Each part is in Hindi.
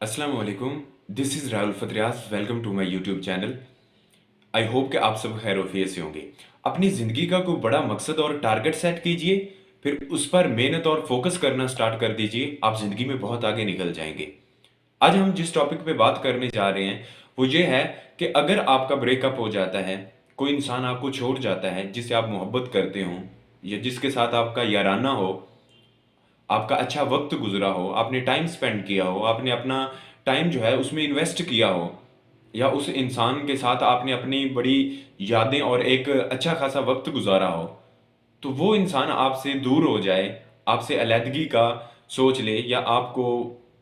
अस्सलाम वालेकुम। This is Rahul Fatriyas. Welcome to my YouTube channel. I hope कि आप सब खैर वफियत से होंगे। अपनी ज़िंदगी का कोई बड़ा मकसद और टारगेट सेट कीजिए, फिर उस पर मेहनत और फोकस करना स्टार्ट कर दीजिए। आप ज़िंदगी में बहुत आगे निकल जाएंगे। आज हम जिस टॉपिक पे बात करने जा रहे हैं वो ये है कि अगर आपका ब्रेकअप हो जाता है, कोई इंसान आपको छोड़ जाता है जिससे आप मोहब्बत करते हो या जिसके साथ आपका याराना हो, आपका अच्छा वक्त गुजरा हो, आपने टाइम स्पेंड किया हो, आपने अपना टाइम जो है उसमें इन्वेस्ट किया हो, या उस इंसान के साथ आपने अपनी बड़ी यादें और एक अच्छा खासा वक्त गुजारा हो, तो वो इंसान आपसे दूर हो जाए, आपसे अलहदगी का सोच ले, या आपको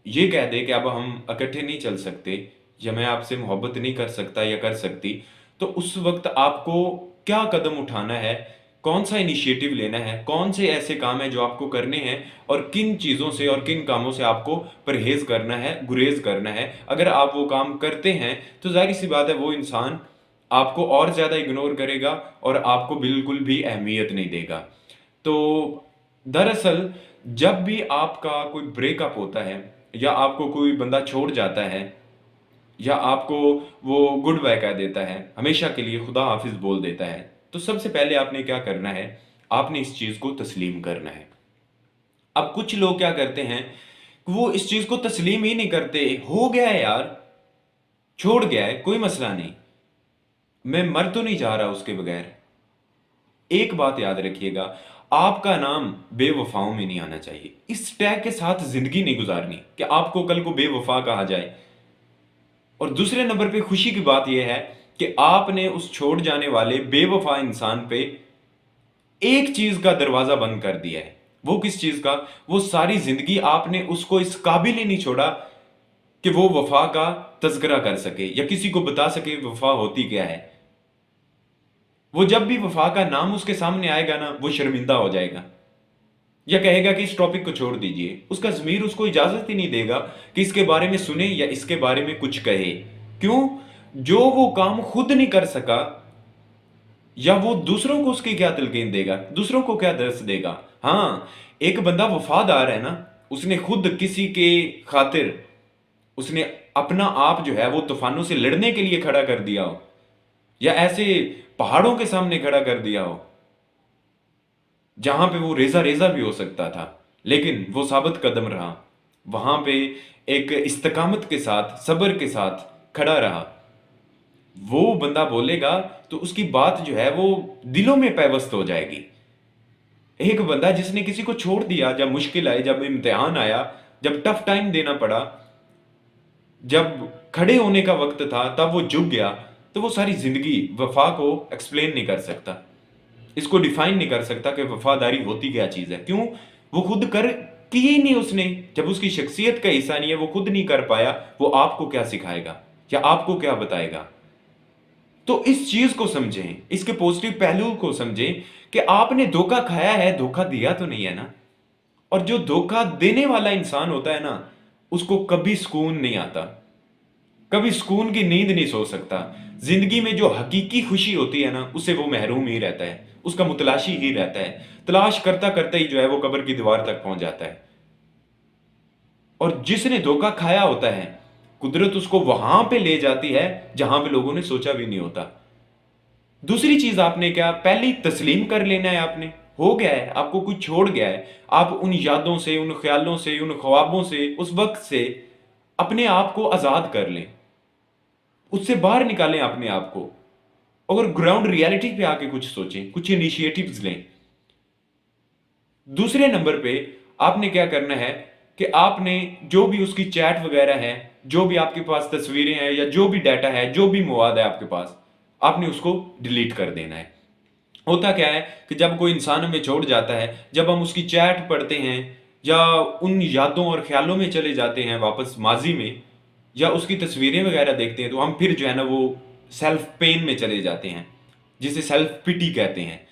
ये कह दे कि अब हम इकट्ठे नहीं चल सकते, या मैं आपसे मोहब्बत नहीं कर सकता या कर सकती, तो उस वक्त आपको क्या कदम उठाना है, कौन सा इनिशिएटिव लेना है, कौन से ऐसे काम है जो आपको करने हैं, और किन चीज़ों से और किन कामों से आपको परहेज करना है, गुरेज करना है। अगर आप वो काम करते हैं तो जाहिर सी बात है वो इंसान आपको और ज़्यादा इग्नोर करेगा और आपको बिल्कुल भी अहमियत नहीं देगा। तो दरअसल जब भी आपका कोई ब्रेकअप होता है, या आपको कोई बंदा छोड़ जाता है, या आपको वो गुड बाय कह देता है, हमेशा के लिए खुदा हाफिज बोल देता है, तो सबसे पहले आपने क्या करना है, आपने इस चीज़ को तस्लीम करना है। अब कुछ लोग क्या करते हैं, वो इस चीज़ को तस्लीम ही नहीं करते। हो गया है यार, छोड़ गया है, कोई मसला नहीं, मैं मर तो नहीं जा रहा उसके बगैर। एक बात याद रखिएगा, आपका नाम बेवफाओं में नहीं आना चाहिए। इस टैग के साथ जिंदगी नहीं गुजारनी कि आपको कल को बेवफा कहा जाए। और दूसरे नंबर पे खुशी की बात यह है कि आपने उस छोड़ जाने वाले बेवफा इंसान पे एक चीज का दरवाजा बंद कर दिया है। वो किस चीज का? वो सारी जिंदगी आपने उसको इस काबिल ही नहीं छोड़ा कि वो वफा का तज़किरा कर सके या किसी को बता सके वफा होती क्या है। वो जब भी वफा का नाम उसके सामने आएगा ना, वो शर्मिंदा हो जाएगा, या कहेगा कि इस टॉपिक को छोड़ दीजिए। उसका ज़मीर उसको इजाजत ही नहीं देगा कि इसके बारे में सुने या इसके बारे में कुछ कहे। क्यों? जो वो काम खुद नहीं कर सका, या वो दूसरों को उसकी क्या तलकीन देगा, दूसरों को क्या दर्स देगा। हाँ, एक बंदा वफादार है ना, उसने खुद किसी के खातिर उसने अपना आप जो है वो तूफानों से लड़ने के लिए खड़ा कर दिया हो, या ऐसे पहाड़ों के सामने खड़ा कर दिया हो जहां पे वो रेजा रेजा भी हो सकता था, लेकिन वो साबित कदम रहा, वहां पे एक इस्तकामत के साथ, सब्र के साथ खड़ा रहा। वो बंदा बोलेगा तो उसकी बात जो है वो दिलों में पैवस्त हो जाएगी। एक बंदा जिसने किसी को छोड़ दिया, जब मुश्किल आए, जब इम्तिहान आया, जब टफ टाइम देना पड़ा, जब खड़े होने का वक्त था, तब वो झुक गया, तो वो सारी जिंदगी वफा को एक्सप्लेन नहीं कर सकता, इसको डिफाइन नहीं कर सकता कि वफादारी होती क्या चीज है। क्यों? वो खुद कर की ही नहीं उसने। जब उसकी शख्सियत का हिस्सा नहीं है, वो खुद नहीं कर पाया, वो आपको क्या सिखाएगा या आपको क्या बताएगा। तो इस चीज को समझें, इसके पॉजिटिव पहलू को समझें कि आपने धोखा खाया है, धोखा दिया तो नहीं है ना। और जो धोखा देने वाला इंसान होता है ना, उसको कभी सुकून नहीं आता, कभी सुकून की नींद नहीं सो सकता। जिंदगी में जो हकीकी खुशी होती है ना, उससे वो महरूम ही रहता है, उसका मुतलाशी ही रहता है। तलाश करता करता ही जो है वो कब्र की दीवार तक पहुंच जाता है। और जिसने धोखा खाया होता है, कुदरत उसको वहां पे ले जाती है जहां पे लोगों ने सोचा भी नहीं होता। दूसरी चीज आपने क्या, पहले ही तस्लीम कर लेना है। आपने हो गया है, आपको कुछ छोड़ गया है, आप उन यादों से, उन ख्यालों से, उन ख्वाबों से, उस वक्त से अपने आप को आजाद कर लें, उससे बाहर निकालें अपने आप को। अगर ग्राउंड रियलिटी पे आके कुछ सोचें, कुछ इनिशिएटिव्स लें। दूसरे नंबर पे आपने क्या करना है कि आपने जो भी उसकी चैट वगैरह है, जो भी आपके पास तस्वीरें हैं, या जो भी डाटा है, जो भी मवाद है आपके पास, आपने उसको डिलीट कर देना है। होता क्या है कि जब कोई इंसान हमें छोड़ जाता है, जब हम उसकी चैट पढ़ते हैं, या उन यादों और ख्यालों में चले जाते हैं वापस माजी में, या उसकी तस्वीरें वगैरह देखते हैं, तो हम फिर जो है ना वो सेल्फ पेन में चले जाते हैं, जिसे सेल्फ पिटी कहते हैं।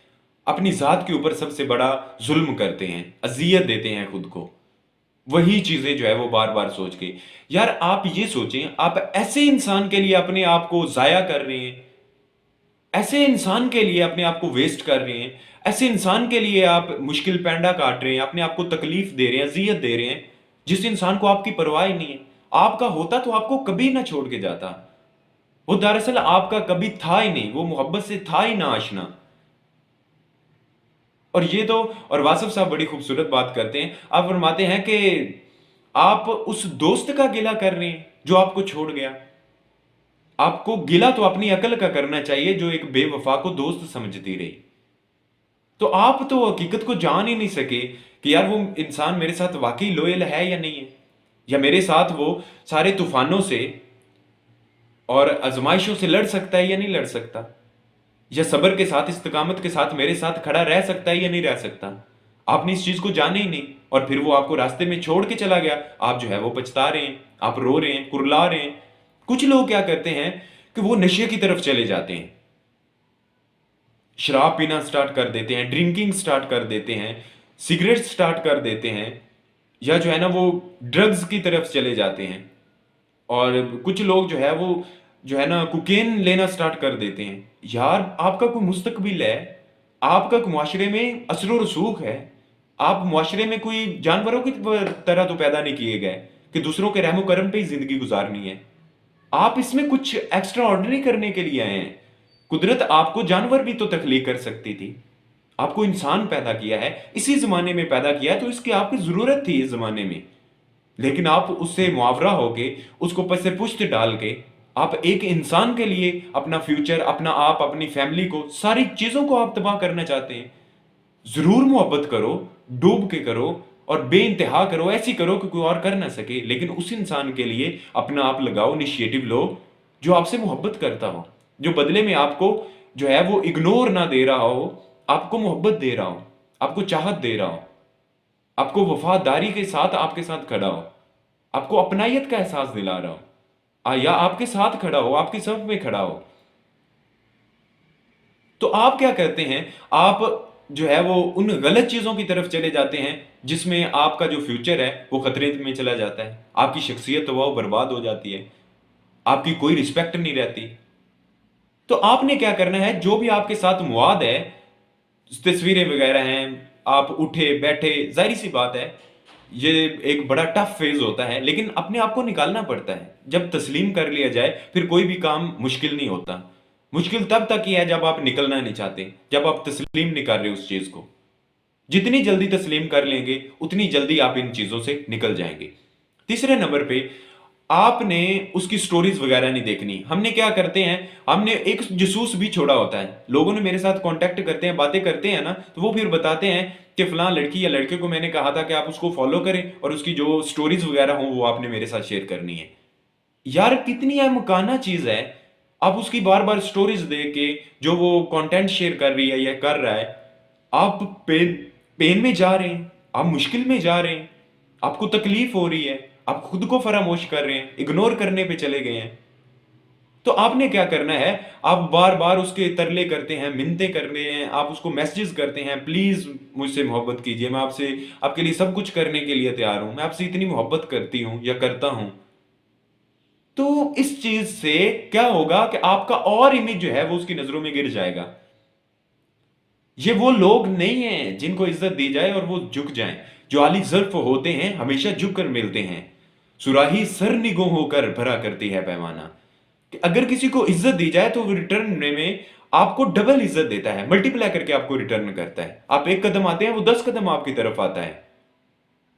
अपनी जात के ऊपर सबसे बड़ा जुल्म करते हैं, अजियत देते हैं खुद को, वही चीजें जो है वो बार बार सोच के। यार आप ये सोचें, आप ऐसे इंसान के लिए अपने आप को जाया कर रहे हैं, ऐसे इंसान के लिए अपने आप को वेस्ट कर रहे हैं, ऐसे इंसान के लिए आप मुश्किल पैंडा काट रहे हैं, अपने आप को तकलीफ दे रहे हैं, अजियत दे रहे हैं, जिस इंसान को आपकी परवाह ही नहीं है। आपका होता तो आपको कभी ना छोड़ के जाता। वो दरअसल आपका कभी था ही नहीं, वो मोहब्बत से था ही ना आशना। और ये तो, और वासिफ साहब बड़ी खूबसूरत बात करते हैं, आप फरमाते हैं कि आप उस दोस्त का गिला कर रहे हैं जो आपको छोड़ गया। आपको गिला तो अपनी अकल का करना चाहिए जो एक बेवफा को दोस्त समझती रही। तो आप तो हकीकत को जान ही नहीं सके कि यार वो इंसान मेरे साथ वाकई लॉयल है या नहीं है, या मेरे साथ वो सारे तूफानों से और आजमाइशों से लड़ सकता है या नहीं लड़ सकता, या सब्र के साथ इस्तिकामत के साथ मेरे साथ खड़ा रह सकता है या नहीं रह सकता। आपने इस चीज को जाने ही नहीं, और फिर वो आपको रास्ते में छोड़ के चला गया। आप जो है वो पछता रहे हैं, आप रो रहे हैं, कुरला रहे हैं। कुछ लोग क्या करते हैं कि वो नशे की तरफ चले जाते हैं, शराब पीना स्टार्ट कर देते हैं, ड्रिंकिंग स्टार्ट कर देते हैं, सिगरेट स्टार्ट कर देते हैं, या जो है ना वो ड्रग्स की तरफ चले जाते हैं। और कुछ लोग जो है वो जो है ना कोकेन लेना स्टार्ट कर देते हैं। यार आपका कोई मुस्तकबिल है, आपका कोई मुआशरे में असर रसूख है। आप मुआशरे में कोई जानवरों की तरह तो पैदा नहीं किए गए कि दूसरों के रहमो करम पे ही जिंदगी गुजारनी है। आप इसमें कुछ एक्स्ट्रा ऑर्डिनरी करने के लिए आए हैं। कुदरत आपको जानवर भी तो तख्लीक कर सकती थी। आपको इंसान पैदा किया है, इसी जमाने में पैदा किया है, तो इसकी आपकी जरूरत थी इस जमाने में। लेकिन आप उससे मुआवरा होके, उसको पसे पुश्त डाल के, आप एक इंसान के लिए अपना फ्यूचर, अपना आप, अपनी फैमिली को, सारी चीजों को आप तबाह करना चाहते हैं। जरूर मोहब्बत करो, डूब के करो और बेइंतहा करो, ऐसी करो कि कोई और कर ना सके, लेकिन उस इंसान के लिए अपना आप लगाओ, इनिशिएटिव लो जो आपसे मोहब्बत करता हो, जो बदले में आपको जो है वो इग्नोर ना दे रहा हो, आपको मोहब्बत दे रहा हो, आपको चाहत दे रहा हो, आपको वफादारी के साथ आपके साथ खड़ा हो, आपको अपनायत का एहसास दिला रहा हो, या आपके साथ खड़ा हो, आपके सफ में खड़ा हो। तो आप क्या करते हैं, आप जो है वो उन गलत चीजों की तरफ चले जाते हैं जिसमें आपका जो फ्यूचर है वो खतरे में चला जाता है, आपकी शख्सियत तो वो बर्बाद हो जाती है, आपकी कोई रिस्पेक्ट नहीं रहती। तो आपने क्या करना है, जो भी आपके साथ मुआद है, तस्वीरें वगैरह हैं, आप उठे बैठे, जाहिर सी बात है ये एक बड़ा टफ फेज होता है, लेकिन अपने आप को निकालना पड़ता है। जब तस्लीम कर लिया जाए फिर कोई भी काम मुश्किल नहीं होता। मुश्किल तब तक ही है जब आप निकलना नहीं चाहते, जब आप तस्लीम नहीं कर रहे उस चीज को। जितनी जल्दी तस्लीम कर लेंगे उतनी जल्दी आप इन चीजों से निकल जाएंगे। तीसरे नंबर पे, आपने उसकी स्टोरीज वगैरह नहीं देखनी। हमने क्या करते हैं, हमने एक जासूस भी छोड़ा होता है। लोगों ने मेरे साथ कांटेक्ट करते हैं, बातें करते हैं ना, तो वो फिर बताते हैं कि फलां लड़की या लड़के को मैंने कहा था कि आप उसको फॉलो करें और उसकी जो स्टोरीज वगैरह हो वो आपने मेरे साथ शेयर करनी है। यार कितनी अहमकाना चीज है, आप उसकी बार बार स्टोरीज दे के जो वो कंटेंट शेयर कर रही है या कर रहा है, आप पेन पेन में जा रहे हैं, आप मुश्किल में जा रहे हैं, आपको तकलीफ हो रही है, आप खुद को फरामोश कर रहे हैं, इग्नोर करने पे चले गए हैं। तो आपने क्या करना है, आप बार बार उसके तरले करते हैं, मिन्नतें कर रहे हैं, आप उसको मैसेजेस करते हैं, प्लीज मुझसे मोहब्बत कीजिए, मैं आपसे, आपके लिए सब कुछ करने के लिए तैयार हूं, मैं आपसे इतनी मोहब्बत करती हूं या करता हूं। तो इस चीज से क्या होगा कि आपका और इमेज जो है वो उसकी नजरों में गिर जाएगा। ये वो लोग नहीं हैं जिनको इज्जत दी जाए और वो झुक जाएं। जो आली ज़र्फ होते हैं हमेशा झुक कर मिलते हैं। सुराही सर निगों होकर भरा करती है पैमाना। कि अगर किसी को इज्जत दी जाए तो वो रिटर्न में आपको डबल इज्जत देता है, मल्टीप्लाई करके आपको रिटर्न करता है। आप एक कदम आते हैं वो 10 कदम आपकी तरफ आता है।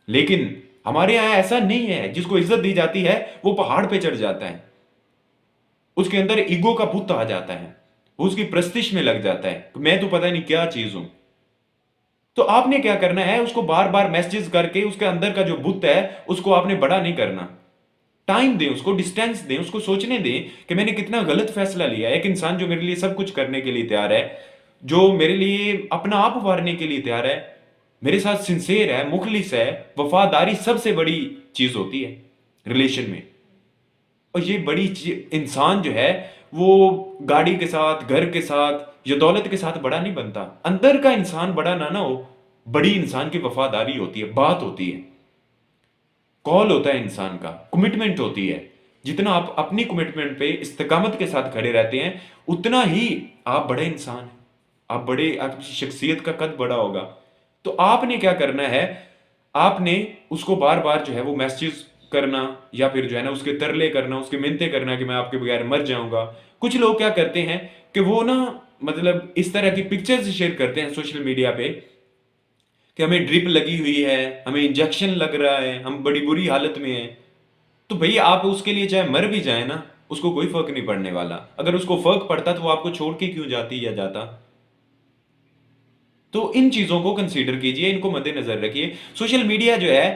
लेकिन हमारे यहां ऐसा नहीं है, जिसको इज्जत दी जाती है वो पहाड़ पे चढ़ जाता है, उसके अंदर ईगो का भूत आ जाता है, वो उसकी प्रस्तिश में लग जाता है कि मैं तो पता नहीं क्या चीज हूं। तो आपने क्या करना है, उसको बार बार मैसेजेस करके उसके अंदर का जो बुत है उसको आपने बड़ा नहीं करना। टाइम दें उसको, डिस्टेंस दें उसको, सोचने दें कि मैंने कितना गलत फैसला लिया। एक इंसान जो मेरे लिए सब कुछ करने के लिए तैयार है, जो मेरे लिए अपना आप वारने के लिए तैयार है, मेरे साथ सिंसेर है, मुखलिस है, वफादारी सबसे बड़ी चीज होती है रिलेशन में। और ये बड़ी इंसान जो है वो गाड़ी के साथ, घर के साथ या दौलत के साथ बड़ा नहीं बनता। अंदर का इंसान बड़ा ना हो, बड़ी इंसान की वफादारी होती है, बात होती है, कॉल होता है इंसान का, कमिटमेंट होती है। जितना आप अपनी कमिटमेंट पे इस्तिकामत के साथ खड़े रहते हैं उतना ही आप बड़े इंसान हैं, आप बड़े, आपकी शख्सियत का कद बड़ा होगा। तो आपने क्या करना है, आपने उसको बार बार जो है वो मैसेज करना या फिर जो है ना उसके तरले करना, उसके मिन्नतें करना कि मैं आपके बगैर मर जाऊंगा। कुछ लोग क्या करते हैं कि वो ना मतलब इस तरह की पिक्चर्स शेयर करते हैं सोशल मीडिया पे कि हमें ड्रिप लगी हुई है, हमें इंजेक्शन लग रहा है, हम बड़ी बुरी हालत में हैं। तो भई आप उसके लिए चाहे मर भी जाए ना, उसको कोई फर्क नहीं पड़ने वाला। अगर उसको फर्क पड़ता तो वो आपको छोड़ के क्यों जाती या जाता। तो इन चीजों को कंसीडर कीजिए, इनको मद्देनजर रखिए। सोशल मीडिया जो है,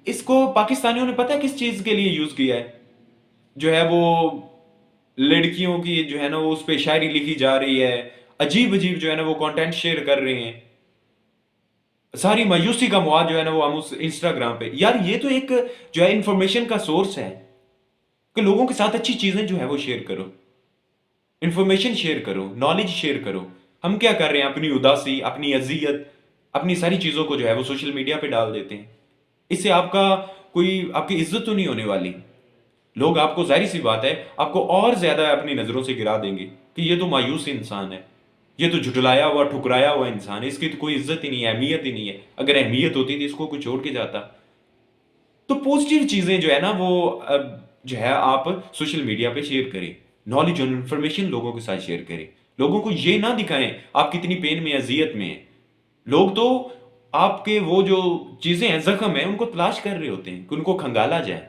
इसको पाकिस्तानियों ने पता है किस चीज के लिए यूज किया है। जो है वो लड़कियों की जो है ना वो उस पे शायरी लिखी जा रही है, अजीब अजीब जो है ना वो कंटेंट शेयर कर रहे हैं, सारी मायूसी का मवाद जो है ना वो हम उस इंस्टाग्राम पे। यार ये तो एक जो है इंफॉर्मेशन का सोर्स है कि लोगों के साथ अच्छी चीजें जो है वो शेयर करो, इंफॉर्मेशन शेयर करो, नॉलेज शेयर करो। हम क्या कर रहे हैं, अपनी उदासी, अपनी अजियत, अपनी सारी चीजों को जो है वो सोशल मीडिया पे डाल देते हैं। इससे आपका कोई आपकी इज्जत तो नहीं होने वाली। लोग आपको, जाहिर सी बात है, आपको और ज्यादा अपनी नजरों से गिरा देंगे कि ये तो मायूस इंसान है, ये तो झुठलाया हुआ ठुकराया हुआ इंसान है, इसकी तो कोई इज्जत ही नहीं है, अहमियत ही नहीं है। अगर अहमियत होती थी इसको कोई छोड़ के जाता। तो पॉजिटिव चीजें जो है ना वो जो है आप सोशल मीडिया पे शेयर करें, नॉलेज और इन्फॉर्मेशन लोगों के साथ शेयर करें। लोगों को ये ना दिखाएं आप कितनी पेन में, अजियत में हैं। लोग तो आपके वो जो चीजें हैं, जख्म है, उनको तलाश कर रहे होते हैं कि उनको खंगाला जाए,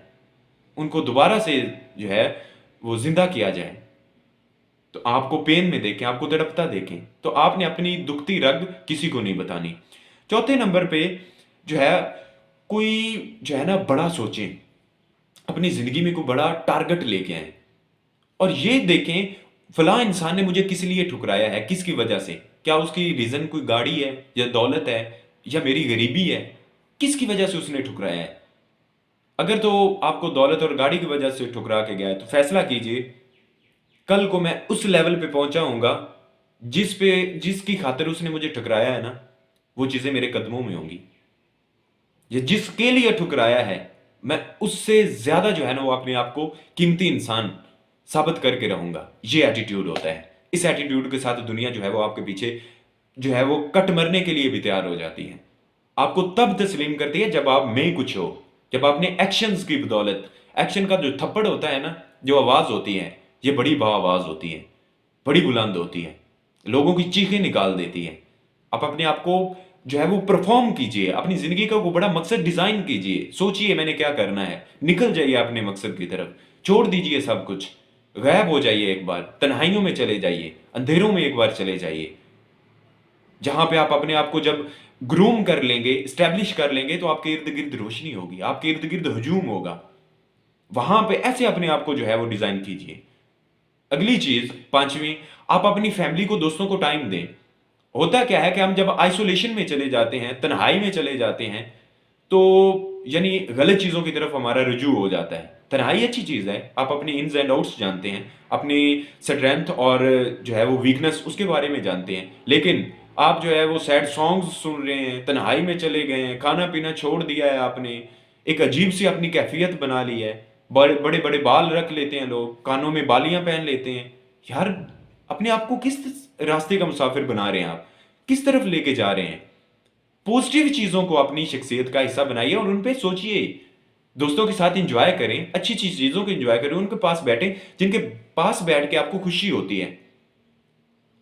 उनको दोबारा से जो है वो जिंदा किया जाए। तो आपको पेन में देखें, आपको तड़पता देखें, तो आपने अपनी दुखती रग किसी को नहीं बतानी। चौथे नंबर पे जो है, कोई जो है ना बड़ा सोचें, अपनी जिंदगी में कोई बड़ा टारगेट लेके आए और ये देखें फलां इंसान ने मुझे किस लिए ठुकराया है, किसकी वजह से। क्या उसकी रीजन कोई गाड़ी है या दौलत है या मेरी गरीबी है, किसकी वजह से उसने ठुकराया है। अगर तो आपको दौलत और गाड़ी की वजह से ठुकरा के गया है तो फैसला कीजिए, कल को मैं उस लेवल पे पहुंचाऊंगा जिसकी खातिर उसने मुझे ठुकराया है ना, वो चीजें मेरे कदमों में होंगी। ये जिसके लिए ठुकराया है, मैं उससे ज्यादा जो है ना वो अपने आप को कीमती इंसान साबित करके रहूंगा। ये एटीट्यूड होता है। इस एटीट्यूड के साथ दुनिया जो है वो आपके पीछे जो है वो कट मरने के लिए भी तैयार हो जाती है। आपको तब तस्लीम करती है जब आप में कुछ हो, जब आपने एक्शंस की बदौलत, एक्शन का जो थप्पड़ होता है ना, जो आवाज होती है, ये बड़ी आवाज होती है, बड़ी बुलंद होती है, लोगों की चीखें निकाल देती है। आप अपने आप को जो है वो परफॉर्म कीजिए, अपनी जिंदगी का वो बड़ा मकसद डिजाइन कीजिए, सोचिए मैंने क्या करना है, निकल जाइए अपने मकसद की तरफ, छोड़ दीजिए सब कुछ, गायब हो जाइए, एक बार तन्हाइयों में चले जाइए, अंधेरों में एक बार चले जाइए। जहां पे आप अपने आप को जब ग्रूम कर लेंगे, स्टैब्लिश कर लेंगे, तो आपके इर्द गिर्द रोशनी होगी, आपके इर्द गिर्द हजूम होगा। वहां पे ऐसे अपने आप को जो है वो डिजाइन कीजिए। अगली चीज, पांचवी, आप अपनी फैमिली को, दोस्तों को टाइम दें। होता क्या है कि हम जब आइसोलेशन में चले जाते हैं, तन्हाई में चले जाते हैं, तो यानी गलत चीजों की तरफ हमारा रुजू हो जाता है। तन्हाई अच्छी चीज है, आप अपनी इन्स एंड आउट्स जानते हैं, अपनी स्ट्रेंथ और जो है वो वीकनेस उसके बारे में जानते हैं। लेकिन आप जो है वो सैड सॉन्ग्स सुन रहे हैं, तन्हाई में चले गए हैं, खाना पीना छोड़ दिया है आपने, एक अजीब सी अपनी कैफियत बना ली है, बड़े बड़े बड़े बाल रख लेते हैं लोग, कानों में बालियां पहन लेते हैं। यार अपने आप को किस रास्ते का मुसाफिर बना रहे हैं आप, किस तरफ लेके जा रहे हैं। पॉजिटिव चीजों को अपनी शख्सियत का हिस्सा बनाइए और उन पे सोचिए। दोस्तों के साथ एंजॉय करें, अच्छी अच्छी चीजों को एंजॉय करें, उनके पास बैठे जिनके पास बैठ के आपको खुशी होती है।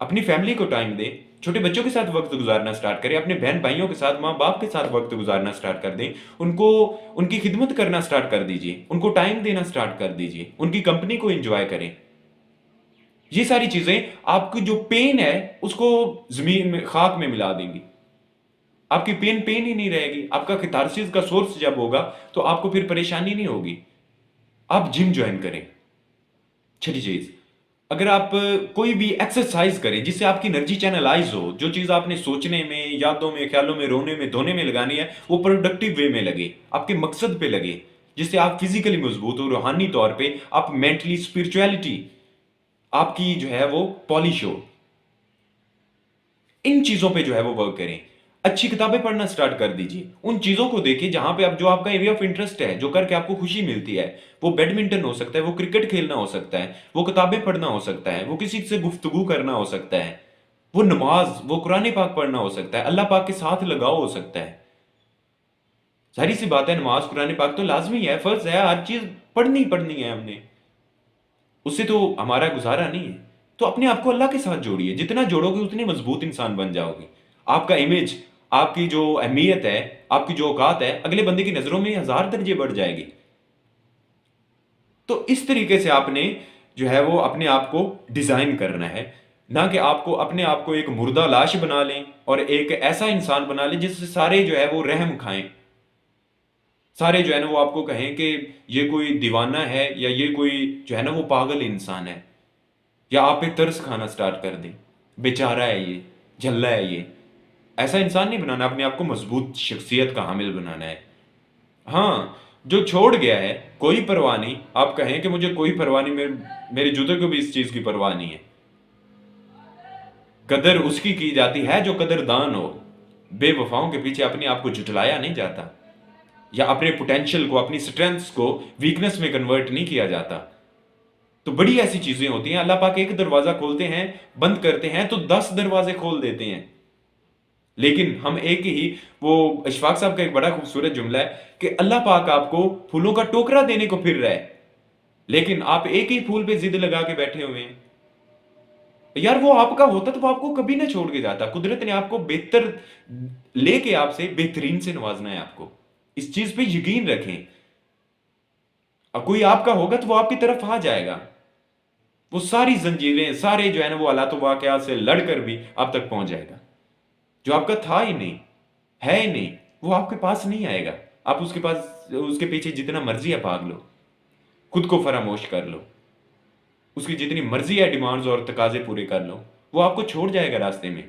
अपनी फैमिली को टाइम दें, छोटे बच्चों के साथ वक्त गुजारना स्टार्ट करें, अपने बहन भाइयों के साथ, माँ बाप के साथ वक्त गुजारना स्टार्ट कर दें, उनको उनकी खिदमत करना स्टार्ट कर दीजिए, उनको टाइम देना स्टार्ट कर दीजिए, उनकी कंपनी को एंजॉय करें। ये सारी चीजें आपकी जो पेन है उसको जमीन में, खाक में मिला देंगी। आपकी पेन पेन ही नहीं रहेगी। आपका कैथारसिस का सोर्स जब होगा तो आपको फिर परेशानी नहीं होगी। आप जिम ज्वाइन करें। छठी चीज, अगर आप कोई भी एक्सरसाइज करें जिससे आपकी एनर्जी चैनलाइज हो, जो चीज आपने सोचने में, यादों में, ख्यालों में, रोने में, धोने में लगानी है, वो प्रोडक्टिव वे में लगे, आपके मकसद पे लगे, जिससे आप फिजिकली मजबूत हो, रूहानी तौर पे आप मेंटली, स्पिरिचुअलिटी आपकी जो है वो पॉलिश हो। इन चीजों पे जो है वो वर्क करें। अच्छी किताबें पढ़ना स्टार्ट कर दीजिए। उन चीजों को देखिए जहां पे आप, जो आपका एरिया ऑफ इंटरेस्ट है, जो करके आपको खुशी मिलती है। वो बैडमिंटन हो सकता है, वो क्रिकेट खेलना हो सकता है, वो किताबें पढ़ना हो सकता है, वो किसी से गुफ्तगू करना हो सकता है, वो नमाज, वो कुरान पाक पढ़ना हो सकता है, अल्लाह पाक के साथ लगाव हो सकता है। ज़ाहिर सी बात है, नमाज़ कुरान पाक तो लाज़मी है, फ़र्ज़ है, हर चीज़ पढ़नी ही पढ़नी है हमने। उससे तो हमारा गुज़ारा नहीं है। तो अपने आप को अल्लाह के साथ जोड़िए, जितना जोड़ोगे उतने मज़बूत इंसान बन जाओगे। आपका इमेज, आपकी जो अहमियत है, आपकी जो औकात है, अगले बंदे की नज़रों में 1000 दर्जे बढ़ जाएगी। तो इस तरीके से आपने जो है वो अपने आप को डिज़ाइन करना है, ना कि आपको अपने आप को एक मुर्दा लाश बना लें और एक ऐसा इंसान बना लें जिससे सारे जो है वो रहम खाएँ। सारे जो है ना वो आपको कहें कि ये कोई दीवाना है या ये कोई जो है ना वो पागल इंसान है, या आप पे तरस खाना स्टार्ट कर दें, बेचारा है ये, झल्ला है ये। ऐसा इंसान नहीं बनाना, अपने आप को मजबूत शख्सियत का हामिल बनाना है। हाँ, जो छोड़ गया है, कोई परवाह नहीं, आप कहें कि मुझे कोई परवाह नहीं, मेरे जूते को भी इस चीज़ की परवाह नहीं है। कदर उसकी की जाती है जो कदरदान हो। बेवफ़ाओं के पीछे अपने आप को झुठलाया नहीं जाता, या अपने पोटेंशियल को, अपनी स्ट्रेंथ्स को वीकनेस में कन्वर्ट नहीं किया जाता। तो बड़ी ऐसी चीज़ें होती हैं, अल्लाह पाक एक दरवाज़ा खोलते हैं, बंद करते हैं तो 10 दरवाज़े खोल देते हैं। लेकिन हम एक ही, वो इशफाक साहब का एक बड़ा खूबसूरत जुमला है कि अल्लाह पाक आपको फूलों का टोकरा देने को फिर रहा है, लेकिन आप एक ही फूल पे जिद लगा के बैठे हुए हैं। यार वो आपका होता तो वो आपको कभी ना छोड़ के जाता। कुदरत ने आपको बेहतर लेके आपसे बेहतरीन से नवाजना है आपको। इस चीज पे यकीन रखें। अब कोई आपका होगा तो वो आपकी तरफ आ जाएगा। वो सारी जंजीरें, सारे जो है ना वो हालात वाकयात से लड़कर भी आप तक पहुंच जाएगा। जो आपका था ही नहीं, है ही नहीं, वो आपके पास नहीं आएगा। आप उसके पास, उसके पीछे जितना मर्जी है भाग लो, खुद को फरामोश कर लो, उसकी जितनी मर्जी है डिमांड्स और तकाजे पूरे कर लो, वो आपको छोड़ जाएगा रास्ते में।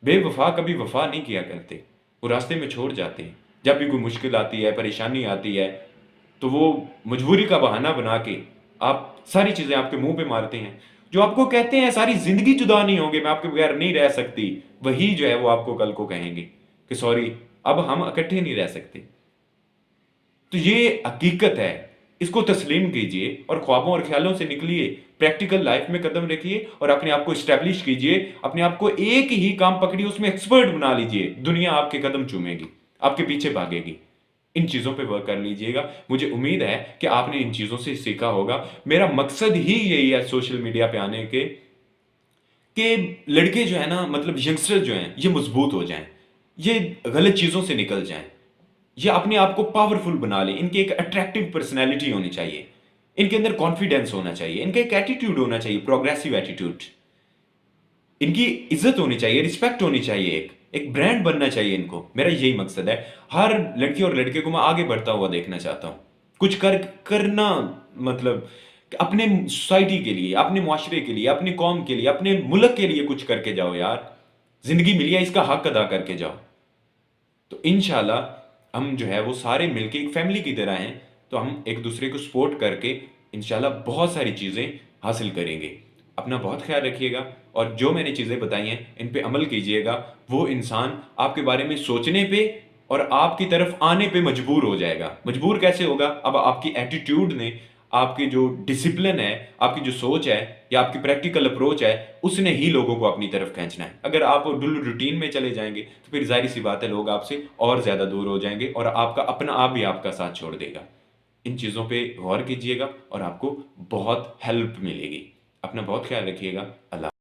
बेवफा कभी वफा नहीं किया करते, वो रास्ते में छोड़ जाते हैं। जब भी कोई मुश्किल आती है, परेशानी आती है, तो वो मजबूरी का बहाना बना के आप सारी चीज़ें आपके मुंह पे मारते हैं। जो आपको कहते हैं सारी जिंदगी जुदा नहीं होंगे, मैं आपके बगैर नहीं रह सकती, वही जो है वो आपको कल को कहेंगे कि सॉरी, अब हम इकट्ठे नहीं रह सकते। तो ये हकीकत है, इसको तस्लीम कीजिए और ख्वाबों और ख्यालों से निकलिए, प्रैक्टिकल लाइफ में कदम रखिए और अपने आप को स्टैब्लिश कीजिए। अपने आप को एक ही काम पकड़िए, उसमें एक्सपर्ट बना लीजिए, दुनिया आपके कदम चूमेगी, आपके पीछे भागेगी। इन चीज़ों पे वर्क कर लीजिएगा। मुझे उम्मीद है कि आपने इन चीज़ों से सीखा होगा। मेरा मकसद ही यही है सोशल मीडिया पे आने के, कि लड़के जो है ना, मतलब यंगस्टर जो हैं, ये मजबूत हो जाएं, ये गलत चीज़ों से निकल जाएं, ये अपने आप को पावरफुल बना लें। इनकी एक अट्रैक्टिव पर्सनैलिटी होनी चाहिए, इनके अंदर कॉन्फिडेंस होना चाहिए, इनका एक एटीट्यूड होना चाहिए, प्रोग्रेसिव एटीट्यूड, इनकी इज्जत होनी चाहिए, रिस्पेक्ट होनी चाहिए, एक ब्रांड बनना चाहिए इनको। मेरा यही मकसद है। हर लड़की और लड़के को मैं आगे बढ़ता हुआ देखना चाहता हूँ, कुछ करना, मतलब अपने सोसाइटी के लिए, अपने मुआशरे के लिए, अपनी कौम के लिए, अपने मुल्क के लिए कुछ करके जाओ यार। जिंदगी मिली है, इसका हक अदा करके जाओ। तो इंशाल्लाह हम जो है वो सारे मिलके एक फैमिली की तरह हैं, तो हम एक दूसरे को सपोर्ट करके इंशाल्लाह बहुत सारी चीज़ें हासिल करेंगे। अपना बहुत ख्याल रखिएगा, और जो मैंने चीज़ें बताई हैं इन पे अमल कीजिएगा। वो इंसान आपके बारे में सोचने पे और आपकी तरफ आने पे मजबूर हो जाएगा। मजबूर कैसे होगा? अब आपकी एटीट्यूड ने, आपकी जो डिसिप्लिन है, आपकी जो सोच है, या आपकी प्रैक्टिकल अप्रोच है, उसने ही लोगों को अपनी तरफ खींचना है। अगर आप रूटीन में चले जाएंगे तो फिर जाहिर सी बात है लोग आपसे और ज़्यादा दूर हो जाएंगे और आपका अपना आप भी आपका साथ छोड़ देगा। इन चीज़ों पे गौर कीजिएगा और आपको बहुत हेल्प मिलेगी। अपना बहुत ख्याल रखिएगा। अल्लाह।